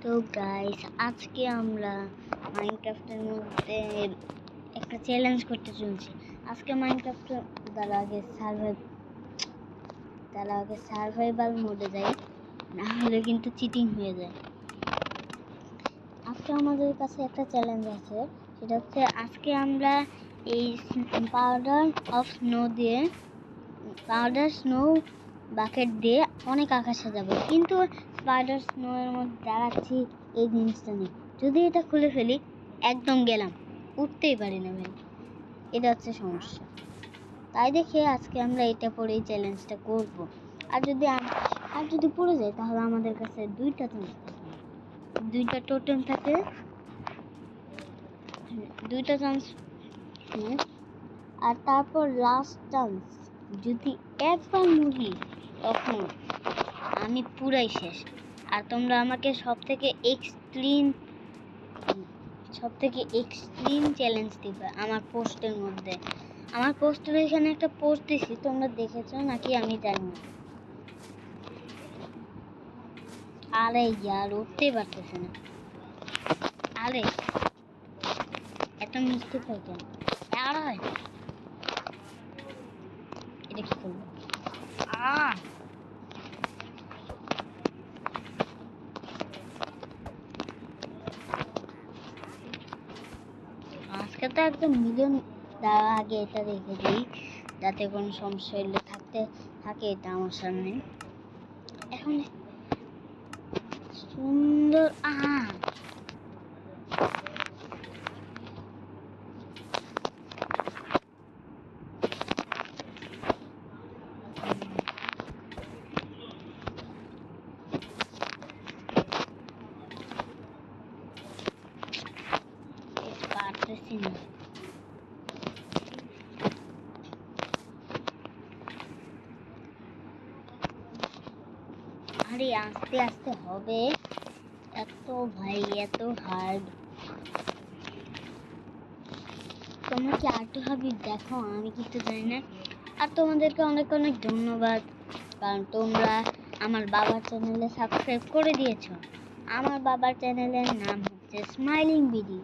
তো গাইস, আজকে আমরা মাইনক্রাফটের মধ্যে একটা চ্যালেঞ্জ করতে চলছি। আজকে মাইনক্রাফট তার আগে সার্ভাইভাল মোডে যাই, না হলে কিন্তু চিটিং হয়ে যায়। আজকে আমাদের কাছে একটা চ্যালেঞ্জ আছে, সেটা হচ্ছে আজকে আমরা এই পাউডার স্নো বাকেট দিয়ে অনেক আকাশ সাজাবো, কিন্তু স্পাইডার স্নো এর মধ্যে দাঁড়াচ্ছি এই জিনিসটা নেই। যদি এটা খুলে ফেলি একদম গেলাম, উঠতেই পারি না ভাই, এটা হচ্ছে সমস্যা। তাই দেখে আজকে আমরা এটা পরেই চ্যালেঞ্জটা করব। আর যদি পড়ে যায় তাহলে আমাদের কাছে দুইটা টোটেম থাকে, দুইটা চান্স। আর তারপর লাস্ট চান্স, যদি একবার মরি তখন আমি পুরাই শেষ। আর তোমরা আমাকে সব থেকে এক্সট্রিম চ্যালেঞ্জ দিবে আমার পোস্টের মধ্যে। আমার পোস্টের এখানে একটা পোস্ট দিছি, তোমরা দেখেছো নাকি আমি জানি না। আরে ইয়ার, উঠতেই পারতেছে না। আরে এত মিষ্টি খাই কেন? এটা কি করবো? আজকে তো একদম মিলিয়ন দেওয়া আগে এটা রেখে দিই, যাতে কোনো সমস্যা হলে থাকে এটা আমার সামনে। এখন সুন্দর পারতেছি না। আরে আস্তে আস্তে হবে, এত হার্ড। তোমরা কি আর্ট হাবি দেখো? আমি কিন্তু জানি না। আর তোমাদেরকে অনেক অনেক ধন্যবাদ, কারণ তোমরা আমার বাবার চ্যানেলে সাবস্ক্রাইব করে দিয়েছো। আমার বাবার চ্যানেলের নাম হচ্ছে স্মাইলিং বিডি।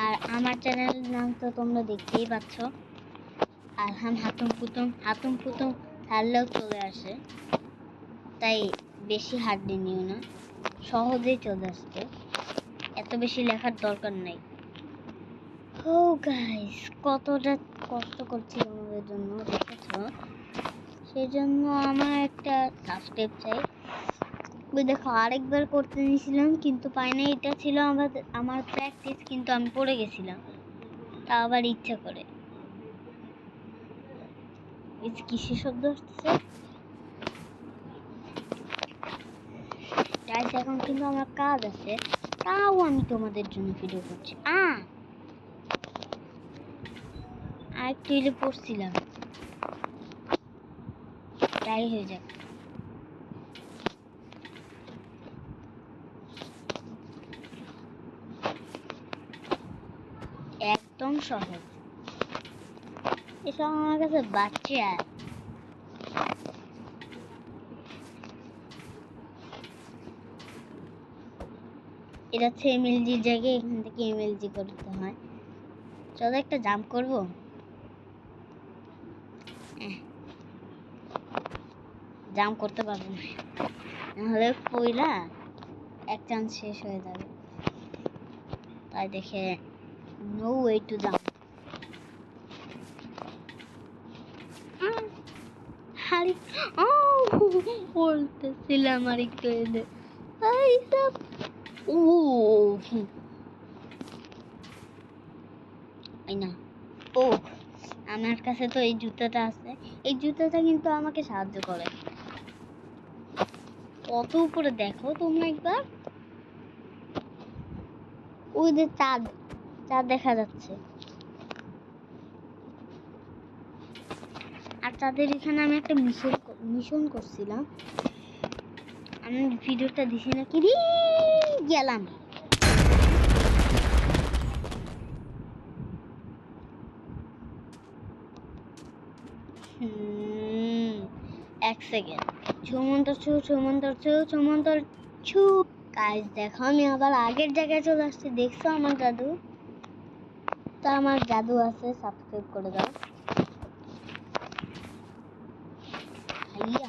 আর আমার চ্যানেলের নাম তো তোমরা দেখতেই পাচ্ছ। আর হাতুম পুতুম ছাড়লেও চলে আসে, তাই বেশি হার্ডলি নিও না, সহজেই চলে আসবে, এত বেশি লেখার দরকার নাই। ও গাইস, কতটা কষ্ট করছি তোমাদের জন্য, দেখেছো? সেই জন্য আমার একটা সাবস্ক্রাইব চাই। ওই দেখো, আরেকবার করতে নিয়েছিলাম কিন্তু পাই না। এটা ছিল আমার প্র্যাকটিস, কিন্তু আমি পড়ে গেছিলাম, তা আবার ইচ্ছা করে। কিসের শব্দ হচ্ছে? গাইস, এখন কিন্তু আমার কাজ আছে, তাও আমি তোমাদের জন্য ভিডিও করছি। আরেকটু এলে পড়ছিলাম, তাই হয়ে যাক। একদম সহজ, এসব আমার কাছে বাচ্চা। এটা হচ্ছে এমএলজির জায়গায়, এখান থেকে এমএলজি করতে হয়। চলো একটা জাম্প করবো। জাম্প করতে পারবো না, নাহলে পয়লা এক চান্স শেষ হয়ে যাবে। তাই দেখে নো ওয়ে টু জাম্প। বলতেছিলাম আর একটু এলে না। আমার কাছে তো এই জুতাটা আছে, এই জুতাটা কিন্তু আমাকে সাহায্য করে। কত উপরে দেখো তোমরা একবার, ওই যে চাঁদ দেখা যাচ্ছে। আর তাদের এখানে আমি একটা মিশন করছিলাম, আমি ভিডিওটা দিছি নাকি গেলাম। এক সেকেন্ড। ছুমন্তর ছু ছুমন্তর ছু ছুমন্তর ছু। গাইস দেখো আমি আবার আগের জায়গায় চলে আসছি। দেখছো আমার জাদু? তা আমার জাদু আছে, সাবস্ক্রাইব করে দাও ভাইয়া।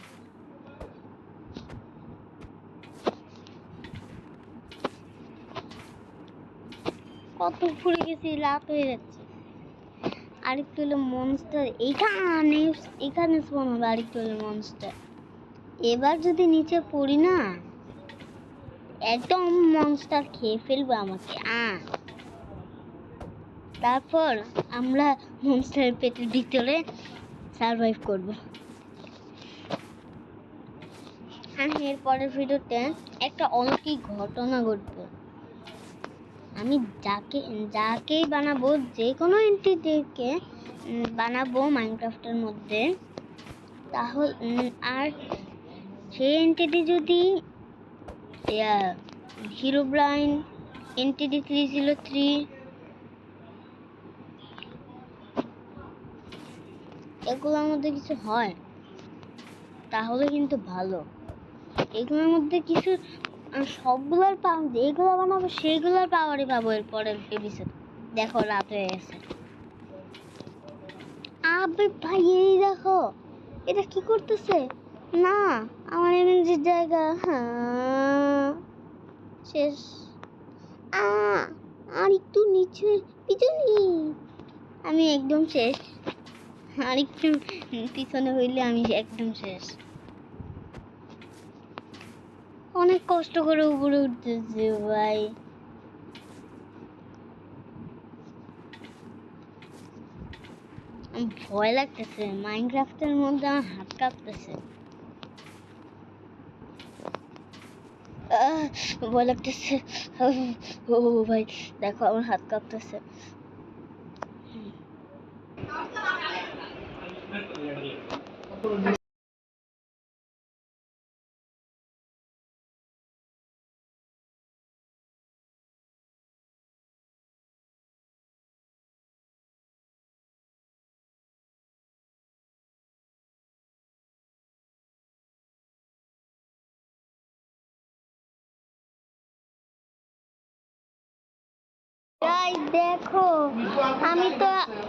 কত ঘুরে গেছি, রাত হয়ে যাচ্ছে। আরেকটু হলো মনস্টার এখানে এখানে স্পন হবে। আরেকটু হলো মনস্টার। এবার যদি নিচে পড়ি না, একদম মনস্টার খেয়ে ফেলবো আমাকে। তারপর আমরা মনস্টারের পেটের ভিতরে সার্ভাইভ করব। আর এরপরের ভিডিওতে একটা অলৌকিক ঘটনা ঘটবে। আমি যাকেই বানাবো, যে কোনো এন্টিটিকে বানাবো মাইনক্রাফটের মধ্যে, তাহলে আর সেই এন্টিটি যদি হিরোব্রাইন এন্টিটি 303 এগুলোর মধ্যে কিছু হয় তাহলে কিন্তু ভালো। এগুলোর মধ্যে কিছু সবগুলোর যেগুলো বানাবো সেইগুলোর পাওয়ারই পাবো এর পরের এপিসোড। দেখো রাত হয়ে গেছে। আবে ভাই এই দেখো, এটা কি করতেছে? না, আমার এমএনজির জায়গা শেষ। আর একটু নিচে পিছনে, আমি একদম শেষ। আর একটু পিছনে হইলে আমি একদম শেষ। অনেক কষ্ট করে উপরে উঠতেছে ভাই। ভয় লাগতেছে, মাইনক্রাফটের মধ্যে আমার হাত কাঁপতেছে। ভয় লাগতেছে। ও ভাই দেখো আমার হাত কাঁপতেছে। গাইস দেখো, আমি তো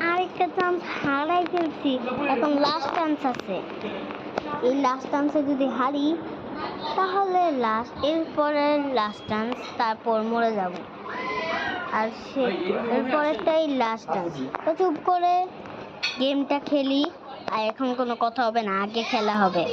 আরেকটা চান্স হারাই ফেলছি। এখন লাস্ট চান্স আছে। এই লাস্ট চান্সে যদি হারি তাহলে এরপরে লাস্ট চান্স, তারপর মরে যাব। আর এরপরেরটাই লাস্ট চান্স। তো চুপ করে গেমটা খেলি। আর এখন কোনো কথা হবে না, আগে খেলা হবে।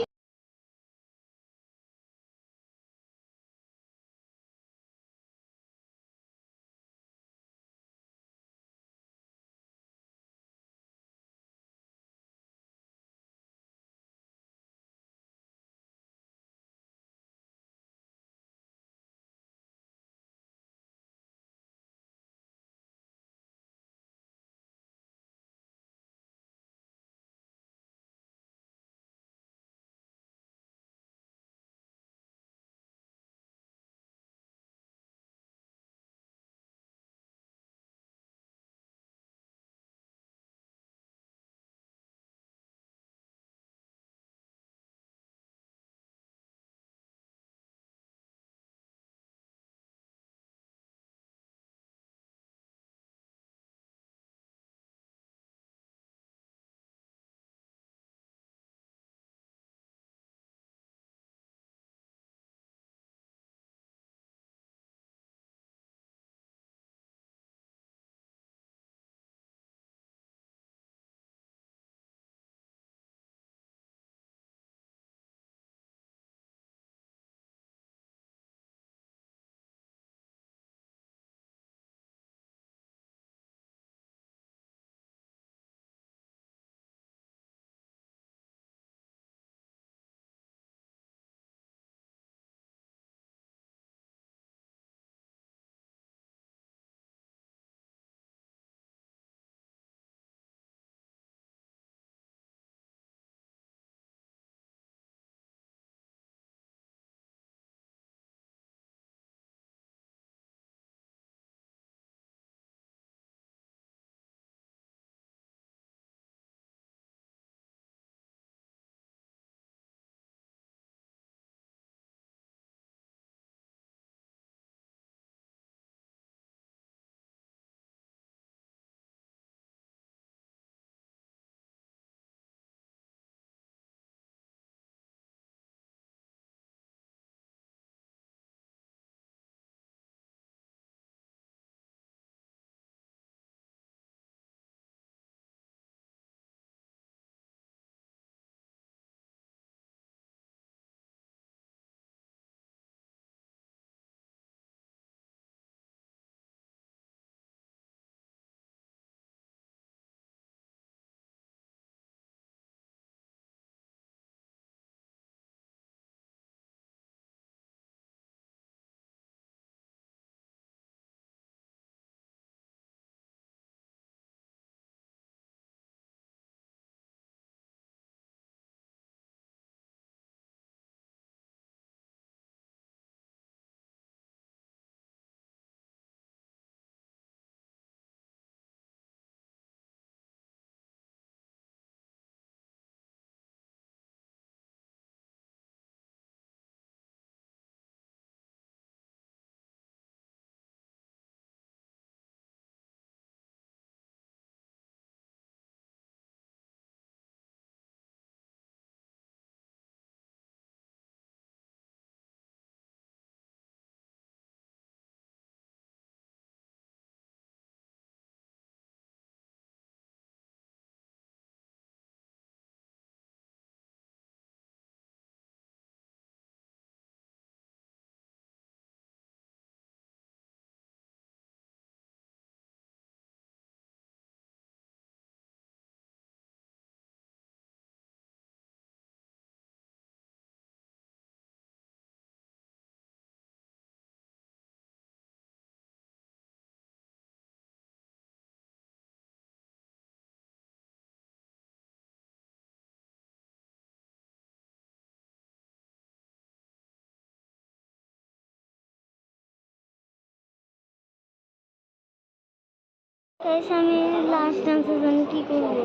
গাইস আমি লাস্ট ডান্সের জন্য কি করবো?